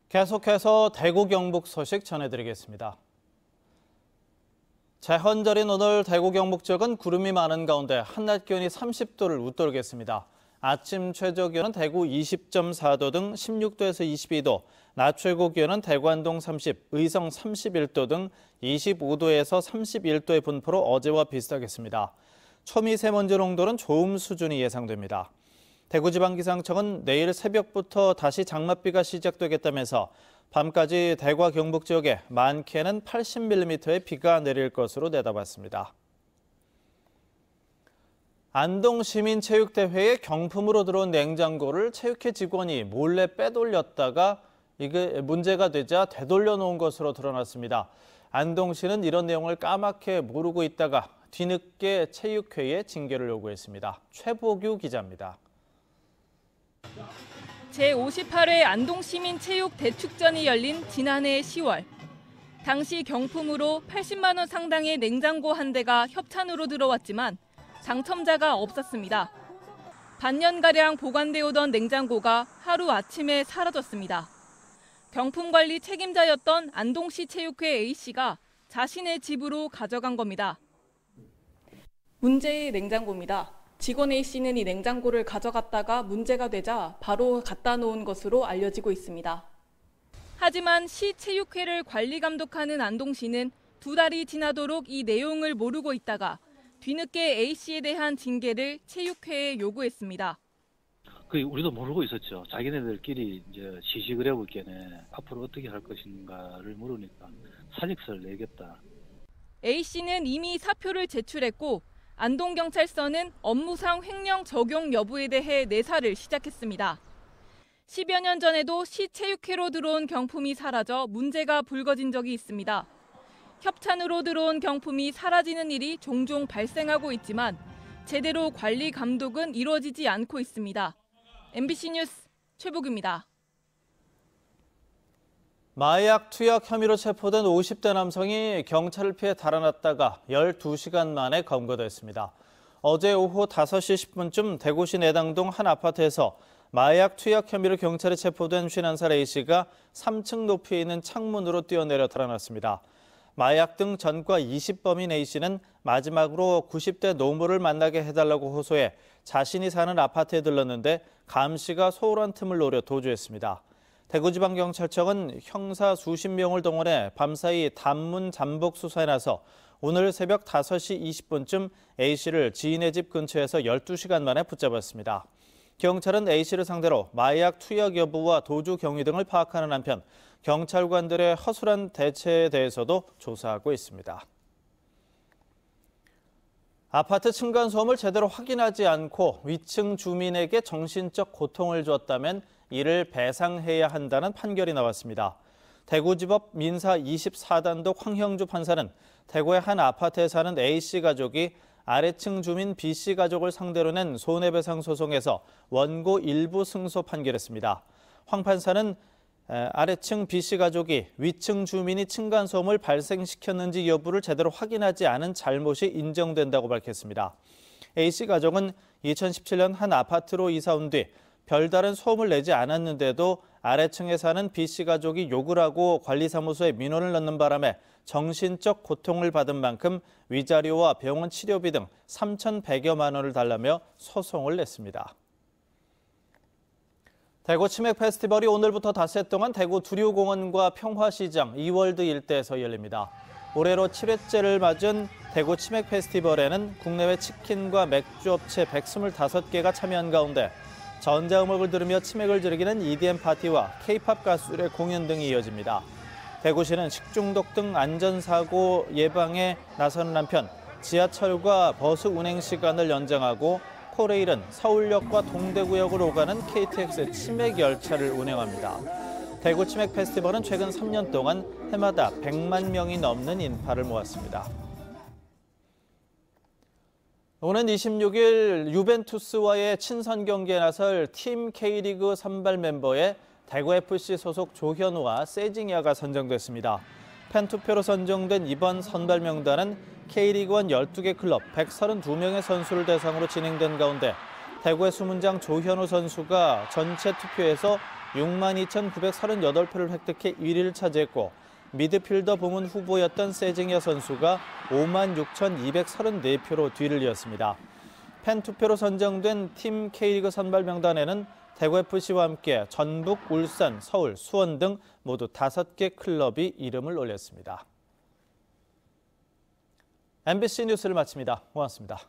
계속해서 대구 경북 소식 전해드리겠습니다. 재헌절인 오늘 대구 경북 지역은 구름이 많은 가운데 한낮 기온이 30도를 웃돌겠습니다. 아침 최저 기온은 대구 20.4도 등 16도에서 22도, 낮 최고 기온은 대구 안동 30, 의성 31도 등 25도에서 31도의 분포로 어제와 비슷하겠습니다. 초미세먼지 농도는 좋음 수준이 예상됩니다. 대구지방기상청은 내일 새벽부터 다시 장맛비가 시작되겠다면서 밤까지 대구와 경북 지역에 많게는 80mm의 비가 내릴 것으로 내다봤습니다. 안동시민체육대회에 경품으로 들어온 냉장고를 체육회 직원이 몰래 빼돌렸다가 이게 문제가 되자 되돌려 놓은 것으로 드러났습니다. 안동시는 이런 내용을 까맣게 모르고 있다가 뒤늦게 체육회에 징계를 요구했습니다. 최보규 기자입니다. 제58회 안동시민체육대축전이 열린 지난해 10월. 당시 경품으로 80만 원 상당의 냉장고 한 대가 협찬으로 들어왔지만 당첨자가 없었습니다. 반년가량 보관돼 오던 냉장고가 하루아침에 사라졌습니다. 경품관리 책임자였던 안동시 체육회 A씨가 자신의 집으로 가져간 겁니다. 문제의 냉장고입니다. 직원 A씨는 이 냉장고를 가져갔다가 문제가 되자 바로 갖다 놓은 것으로 알려지고 있습니다. 하지만 시 체육회를 관리 감독하는 안동시는 2달이 지나도록 이 내용을 모르고 있다가 뒤늦게 A씨에 대한 징계를 체육회에 요구했습니다. 우리도 모르고 있었죠. 자기네들끼리 이제 시식을 해볼 게네 앞으로 어떻게 할 것인가를 모르니까 사직서를 내겠다. A씨는 이미 사표를 제출했고 안동경찰서는 업무상 횡령 적용 여부에 대해 내사를 시작했습니다. 10여 년 전에도 시체육회로 들어온 경품이 사라져 문제가 불거진 적이 있습니다. 협찬으로 들어온 경품이 사라지는 일이 종종 발생하고 있지만 제대로 관리 감독은 이루어지지 않고 있습니다. MBC 뉴스 최보규입니다. 마약 투약 혐의로 체포된 50대 남성이 경찰을 피해 달아났다가 12시간 만에 검거됐습니다. 어제 오후 5시 10분쯤 대구시 내당동 한 아파트에서 마약 투약 혐의로 경찰에 체포된 51살 A씨가 3층 높이에 있는 창문으로 뛰어내려 달아났습니다. 마약 등 전과 20범인 A씨는 마지막으로 90대 노모를 만나게 해달라고 호소해 자신이 사는 아파트에 들렀는데 감시가 소홀한 틈을 노려 도주했습니다. 대구지방경찰청은 형사 수십 명을 동원해 밤사이 단문 잠복 수사에 나서 오늘 새벽 5시 20분쯤 A씨를 지인의 집 근처에서 12시간 만에 붙잡았습니다. 경찰은 A씨를 상대로 마약 투약 여부와 도주 경위 등을 파악하는 한편 경찰관들의 허술한 대처에 대해서도 조사하고 있습니다. 아파트 층간소음을 제대로 확인하지 않고 위층 주민에게 정신적 고통을 줬다면 이를 배상해야 한다는 판결이 나왔습니다. 대구지법 민사 24단독 황형주 판사는 대구의 한 아파트에 사는 A씨 가족이 아래층 주민 B씨 가족을 상대로 낸 손해배상 소송에서 원고 일부 승소 판결했습니다. 황 판사는 아래층 B씨 가족이 위층 주민이 층간소음을 발생시켰는지 여부를 제대로 확인하지 않은 잘못이 인정된다고 밝혔습니다. A씨 가족은 2017년 한 아파트로 이사 온 뒤 별다른 소음을 내지 않았는데도 아래층에 사는 B씨 가족이 욕을 하고 관리사무소에 민원을 넣는 바람에 정신적 고통을 받은 만큼 위자료와 병원 치료비 등 3,100여만 원을 달라며 소송을 냈습니다. 대구 치맥 페스티벌이 오늘부터 닷새 동안 대구 두류공원과 평화시장, 이월드 일대에서 열립니다. 올해로 7회째를 맞은 대구 치맥 페스티벌에는 국내외 치킨과 맥주 업체 125개가 참여한 가운데 전자음악을 들으며 치맥을 즐기는 EDM 파티와 K-팝 가수들의 공연 등이 이어집니다. 대구시는 식중독 등 안전사고 예방에 나서는 한편 지하철과 버스 운행 시간을 연장하고 코레일은 서울역과 동대구역을 오가는 KTX 치맥 열차를 운행합니다. 대구 치맥 페스티벌은 최근 3년 동안 해마다 100만 명이 넘는 인파를 모았습니다. 오는 26일 유벤투스와의 친선 경기에 나설 팀 K리그 선발 멤버에 대구FC 소속 조현우와 세징야가 선정됐습니다. 팬투표로 선정된 이번 선발 명단은 K리그1 12개 클럽 132명의 선수를 대상으로 진행된 가운데 대구의 수문장 조현우 선수가 전체 투표에서 62,938표를 획득해 1위를 차지했고 미드필더 부문 후보였던 세징야 선수가 56,234표로 뒤를 이었습니다. 팬투표로 선정된 팀 K리그 선발 명단에는 대구FC와 함께 전북, 울산, 서울, 수원 등 모두 5개 클럽이 이름을 올렸습니다. MBC 뉴스를 마칩니다. 고맙습니다.